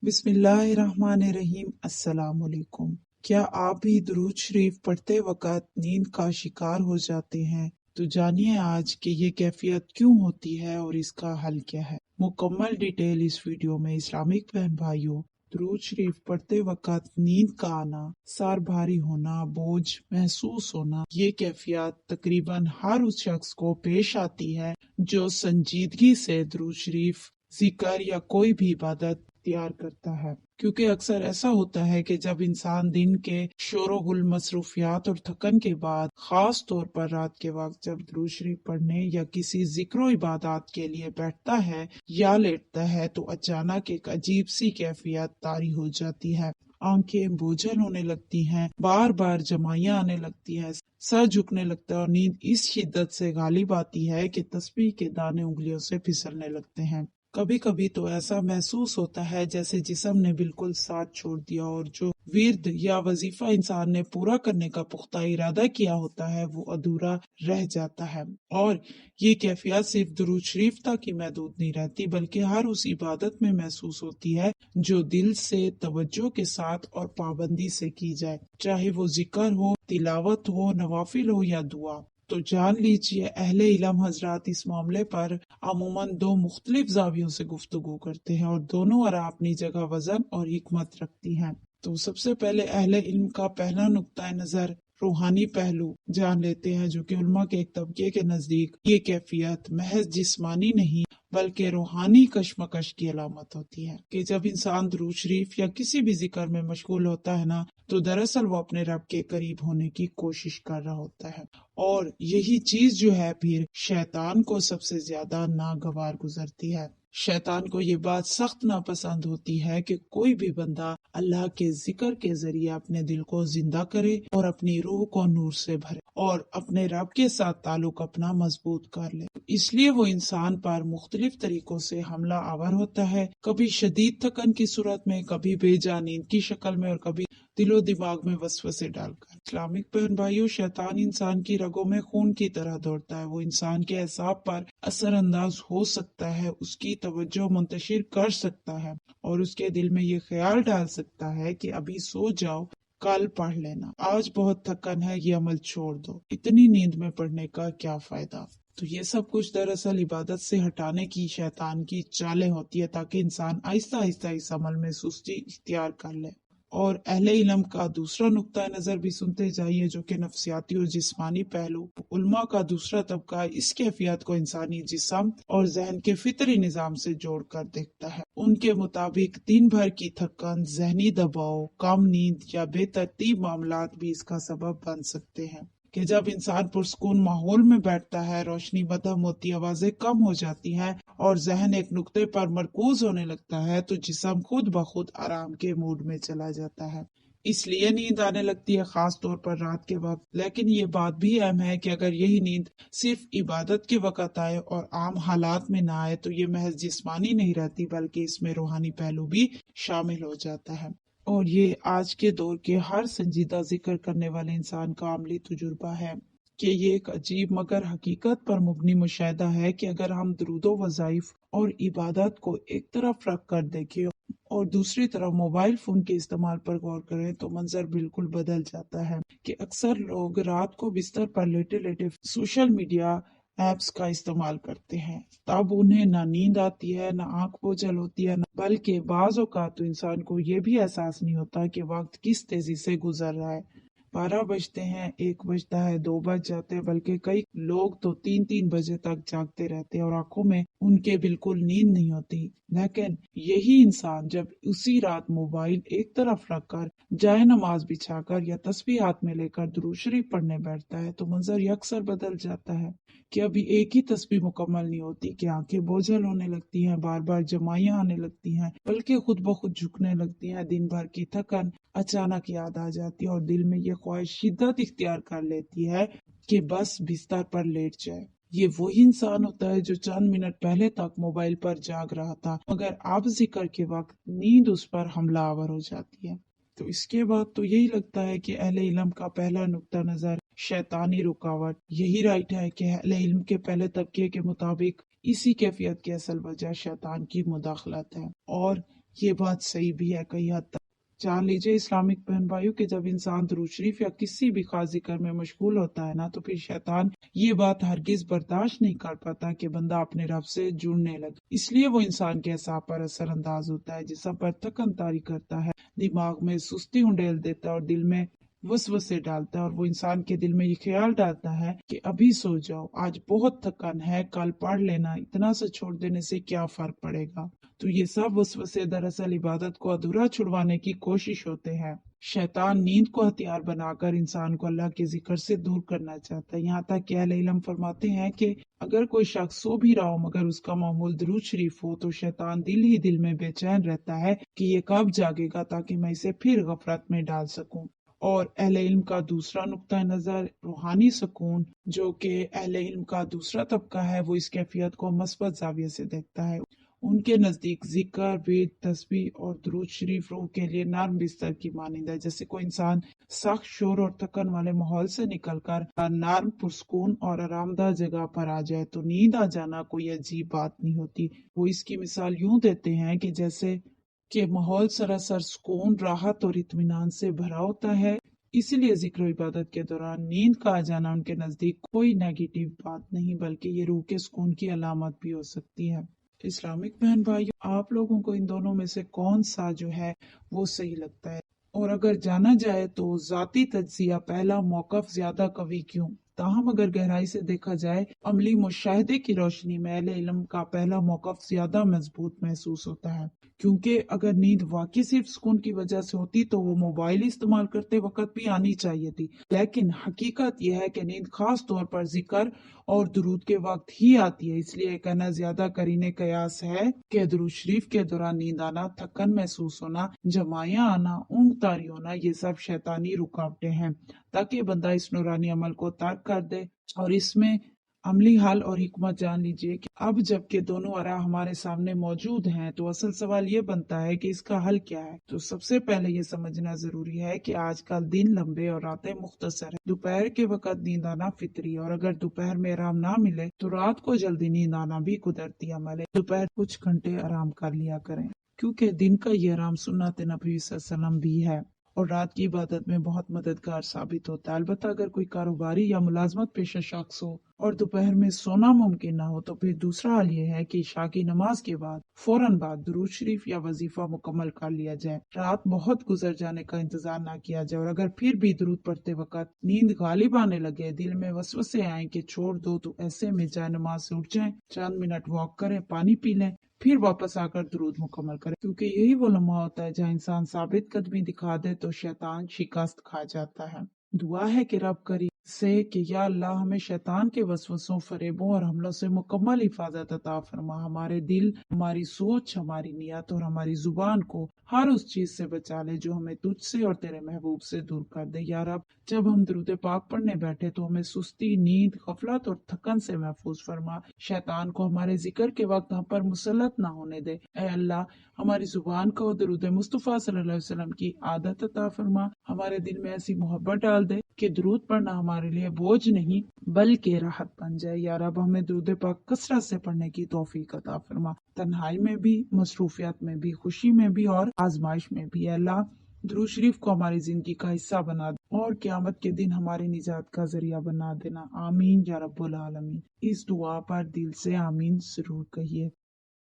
बिस्मिल्लाहिर्रहमानिर्रहीम। अस्सलाम वालेकुम। क्या आप भी दुरूद शरीफ पढ़ते वक्त नींद का शिकार हो जाते हैं? तो जानिए आज कि ये कैफियत क्यों होती है और इसका हल क्या है। मुकम्मल डिटेल इस वीडियो में। इस्लामिक बहन भाइयों, दुरूद शरीफ पढ़ते वक्त नींद का आना, सर भारी होना, बोझ महसूस होना, ये कैफियत तकरीबन हर उस शख्स को पेश आती है जो संजीदगी से दुरूद शरीफ, जिक्र या कोई भी इबादत इख्तियार करता है। क्योंकि अक्सर ऐसा होता है कि जब इंसान दिन के शोरगुल, मसरूफियात और थकन के बाद, खास तौर पर रात के वक्त जब दुरूद शरीफ पढ़ने या किसी जिक्र इबादत के लिए बैठता है या लेटता है, तो अचानक एक अजीब सी कैफियत तारी हो जाती है। आंखें बोझल होने लगती हैं, बार बार जमाइयां आने लगती हैं, सर झुकने लगता है और नींद इस शिद्दत से गालिब आती है कि तस्बीह के दाने उंगलियों से फिसलने लगते हैं। कभी कभी तो ऐसा महसूस होता है जैसे जिस्म ने बिल्कुल साथ छोड़ दिया और जो विर्द या वजीफा इंसान ने पूरा करने का पुख्ता इरादा किया होता है वो अधूरा रह जाता है। और ये कैफियत सिर्फ दुरूद शरीफ तक ही महदूद नहीं रहती, बल्कि हर उस इबादत में महसूस होती है जो दिल से, तवज्जो के साथ और पाबंदी से की जाए, चाहे वो जिक्र हो, तिलावत हो, नवाफिल हो या दुआ। तो जान लीजिए, अहले इल्म हजरात इस मामले पर अमूमन दो मुख्तलिफ जावियों से गुफ्तगू करते हैं और दोनों आरा अपनी जगह वजन और हिकमत रखती हैं। तो सबसे पहले अहले इल्म का पहला नुक्ता नजर रूहानी पहलू जान लेते हैं, जो कि उल्मा के एक तबके के नजदीक ये कैफियत महज जिस्मानी नहीं बल्कि रूहानी कशमकश की अलामत होती है। कि जब इंसान दुरूद शरीफ या किसी भी जिक्र में मशगूल होता है ना, तो दरअसल वो अपने रब के करीब होने की कोशिश कर रहा होता है। और यही चीज जो है फिर शैतान को सबसे ज्यादा नागवार गुजरती है। शैतान को ये बात सख्त नापसंद होती है कि कोई भी बंदा अल्लाह के जिक्र के जरिए अपने दिल को जिंदा करे और अपनी रूह को नूर से भरे और अपने रब के साथ ताल्लुक अपना मजबूत कर ले। इसलिए वो इंसान पर मुख्तलिफ तरीकों से हमला आवर होता है, कभी शदीद थकन की सूरत में, कभी बेजान नींद की शक्ल में और कभी दिलो दिमाग में वसवसे डालकर। इस्लामिक बहन भाइयों, शैतान इंसान की रगों में खून की तरह दौड़ता है। वो इंसान के एसाब पर असर अंदाज हो सकता है, उसकी तवज्जो मुंतशिर कर सकता है और उसके दिल में ये ख्याल डाल सकता है कि अभी सो जाओ, कल पढ़ लेना, आज बहुत थकन है, ये अमल छोड़ दो, इतनी नींद में पढ़ने का क्या फायदा। तो ये सब कुछ दरअसल इबादत से हटाने की शैतान की चालें होती है, ताकि इंसान आहिस्ता आहिस्ता इस अमल में सुस्ती इख्तियार कर ले। और अहले इल्म का दूसरा नुक्ता नजर भी सुनते जाइए, जो कि नफ्सियाती और जिस्मानी पहलू। उल्मा का दूसरा तबका इस कैफियत को इंसानी जिस्म और जहन के फितरी निजाम से जोड़कर देखता है। उनके मुताबिक दिन भर की थकान, जहनी दबाव, कम नींद या बेतरतीब मामलात भी इसका सबब बन सकते हैं। कि जब इंसान पुरस्कून माहौल में बैठता है, रोशनी मध्यम होती, आवाजें कम हो जाती हैं और जहन एक नुक्ते पर मरकूज होने लगता है, तो जिस्म खुद ब खुद आराम के मूड में चला जाता है। इसलिए नींद आने लगती है, खास तौर पर रात के वक्त। लेकिन ये बात भी अहम है कि अगर यही नींद सिर्फ इबादत के वक्त आए और आम हालात में ना आए, तो ये महज जिस्मानी नहीं रहती, बल्कि इसमें रूहानी पहलू भी शामिल हो जाता है। और ये आज के दौर के हर संजीदा जिक्र करने वाले इंसान का अमली तजुर्बा है कि ये एक अजीब मगर हकीकत पर मुबनी मुशाहिदा है कि अगर हम दरूदो वज़ाइफ और इबादत को एक तरफ रख कर देखें और दूसरी तरफ मोबाइल फोन के इस्तेमाल पर गौर करें, तो मंजर बिल्कुल बदल जाता है। कि अक्सर लोग रात को बिस्तर पर लेटे लेटे सोशल मीडिया एप्स का इस्तेमाल करते हैं। तब उन्हें ना नींद आती है, ना आंख बोझल होती है, बल्कि बाज़ औक़ात तो इंसान को ये भी एहसास नहीं होता कि वक्त किस तेजी से गुजर रहा है। 12 बजते हैं, 1 बजता है, 2 बज जाते हैं, बल्कि कई लोग तो 3-3 बजे तक जागते रहते हैं और आंखों में उनके बिल्कुल नींद नहीं होती। लेकिन यही इंसान जब उसी रात मोबाइल एक तरफ रखकर, जाए नमाज बिछाकर या तस्बीह हाथ में लेकर दुरूद शरीफ पढ़ने बैठता है, तो मंजर यकसर बदल जाता है। कि अभी एक ही तस्बीह मुकम्मल नहीं होती कि आंखें बोझल होने लगती हैं, बार बार जमाइयां आने लगती हैं, बल्कि खुद ब खुद झुकने लगती हैं। दिन भर की थकन अचानक याद आ जाती है और दिल में ये ख्वाहिश शिद्दत इख्तियार कर लेती है कि बस बिस्तर पर लेट जाए। ये वही इंसान होता है जो चंद मिनट पहले तक मोबाइल पर जाग रहा था, मगर अब जिक्र के वक्त नींद उस पर हमला आवर हो जाती है। तो इसके बाद तो यही लगता है कि अहले इल्म का पहला नुक्ता नजर शैतानी रुकावट। यही राइट है कि अहले इल्म के पहले तबके के मुताबिक इसी कैफियत की असल वजह शैतान की मुदाखलत है। और ये बात सही भी है कई हद तक। जान लीजिए इस्लामिक बहन भाइयों कि जब इंसान दुरूद शरीफ या किसी भी खास जिक्र में मशगूल होता है ना, तो फिर शैतान ये बात हरगिज बर्दाश्त नहीं कर पाता कि बंदा अपने रब से जुड़ने लगे। इसलिए वो इंसान के असाब पर असर अंदाज होता है, जिसम पर थकन तारी करता है, दिमाग में सुस्ती उंडेल देता है और दिल में वसवसे डालता है। और वो इंसान के दिल में ये ख्याल डालता है कि अभी सो जाओ, आज बहुत थकान है, कल पढ़ लेना, इतना सा छोड़ देने से क्या फर्क पड़ेगा। तो ये सब वसवसे दरअसल इबादत को अधूरा छुड़वाने की कोशिश होते हैं। शैतान नींद को हथियार बनाकर इंसान को अल्लाह के जिक्र से दूर करना चाहता है। यहाँ तक कि अहले इल्म फरमाते हैं कि अगर कोई शख्स सो भी रहा हो मगर उसका मामूल दुरूद शरीफ हो, तो शैतान दिल ही दिल में बेचैन रहता है कि ये कब जागेगा ताकि मैं इसे फिर गफलत में डाल सकूं। और अहले इल्म का दूसरा नुक्ता नजर रूहानी सुकून, जो कि अहले इल्म का दूसरा तबका है, वो इस कैफियत को मस्बत जाविये से देखता है। उनके नजदीक जिक्र, वेद, तस्बीह और दुरूद शरीफ रूह के लिए नर्म बिस्तर की मानिंद है। जैसे कोई इंसान सख्त शोर और थकन वाले माहौल से निकलकर नर्म, पुरसकून और आरामदाह जगह पर आ जाए तो नींद आ जाना कोई अजीब बात नहीं होती। वो इसकी मिसाल यूं देते हैं कि जैसे कि माहौल सरासर सुकून, राहत और इत्मीनान से भरा होता है। इसलिए जिक्र इबादत के दौरान नींद का आ जाना उनके नजदीक कोई नेगेटिव बात नहीं, बल्कि ये रूह के सुकून की अलामत भी हो सकती है। इस्लामिक बहन भाइयों, आप लोगों को इन दोनों में से कौन सा जो है वो सही लगता है? और अगर जाना जाए तो जाती तज्जिया पहला मौकफ ज्यादा कवी क्यों? ताहम अगर गहराई से देखा जाए, अमली मुशाहिदे की रोशनी में अहले इल्म का पहला मौकफ ज्यादा मजबूत महसूस होता है। क्योंकि अगर नींद वाकई सिर्फ सुकून की वजह से होती तो वो मोबाइल इस्तेमाल करते वक्त भी आनी चाहिए थी, लेकिन हकीकत यह है कि नींद खास तौर पर जिक्र और दुरूद के वक्त ही आती है। इसलिए कहना ज्यादा करीने कयास है कि दुरूद शरीफ के दौरान नींद आना, थकन महसूस होना, जमाया आना, ऊँग तारी होना, ये सब शैतानी रुकावटें हैं ताकि बंदा इस नूरानी अमल को तर्क कर दे। और इसमें अमली हल और हिकमत जान लीजिए कि अब जबकि दोनों आरा हमारे सामने मौजूद हैं, तो असल सवाल ये बनता है कि इसका हल क्या है। तो सबसे पहले ये समझना जरूरी है कि आजकल दिन लंबे और रातें मुख्तसर है। दोपहर के वक्त नींद आना फितरी है, और अगर दोपहर में आराम ना मिले तो रात को जल्दी नींद आना भी कुदरती अमल है। दोपहर कुछ घंटे आराम कर लिया करें, क्योंकि दिन का ये आराम सुन्नत नबी सल्लल्लाहु अलैहि वसल्लम भी है और रात की इबादत में बहुत मददगार साबित होता है। अलबत्ता अगर कोई कारोबारी या मुलाजमत पेशा शख्स हो और दोपहर में सोना मुमकिन ना हो, तो फिर दूसरा हाल ये है कि इशा की नमाज के बाद फौरन बाद दुरूद शरीफ या वजीफा मुकम्मल कर लिया जाए। रात बहुत गुजर जाने का इंतजार ना किया जाए, और अगर फिर भी दुरूद पढ़ते वक्त नींद गालिब आने लगे, दिल में वसवसे आए कि छोड़ दो, तो ऐसे में जाए नमाज से उठ जाएं, चंद मिनट वॉक करें, पानी पी लें, फिर वापस आकर दुरूद मुकम्मल करे। क्योंकि यही वो लम्हा होता है जहाँ इंसान साबित कदमी दिखा दे तो शैतान शिकस्त खा जाता है। दुआ है कि रब करी से कि या अल्लाह हमें शैतान के वसवसों, फरेबों और हमलों से मुकम्मल हिफाजत अता फरमा। हमारे दिल, हमारी सोच, हमारी नियत और हमारी जुबान को हर उस चीज से बचा ले जो हमें तुझसे और तेरे महबूब से दूर कर दे। या रब, जब हम दुरूद पाक पढ़ने बैठे तो हमें सुस्ती, नींद, गफलत और थकन से महफूज फरमा। शैतान को हमारे जिक्र के वक्त हम पर मुसल्लत ना होने दे। ऐ अल्लाह, हमारी जुबान को दुरूद मुस्तफा सल्लल्लाहु अलैहि वसल्लम की आदत अता फरमा। हमारे दिल में ऐसी मोहब्बत डाल दे कि दुरूद पढ़ना हमारे लिए बोझ नहीं बल्कि राहत बन जाए। या रब, हमें दुरूद पाक कसरत से पढ़ने की तौफीक अता फरमा, तन्हाई में भी, मसरूफियत में भी, खुशी में भी और आजमाइश में भी। अल्लाह, दुरूद शरीफ को हमारी जिंदगी का हिस्सा बना दे और क़यामत के दिन हमारी निजात का जरिया बना देना। आमीन या रब्बुल आलमीन। इस दुआ पर दिल से आमीन जरूर कहिए।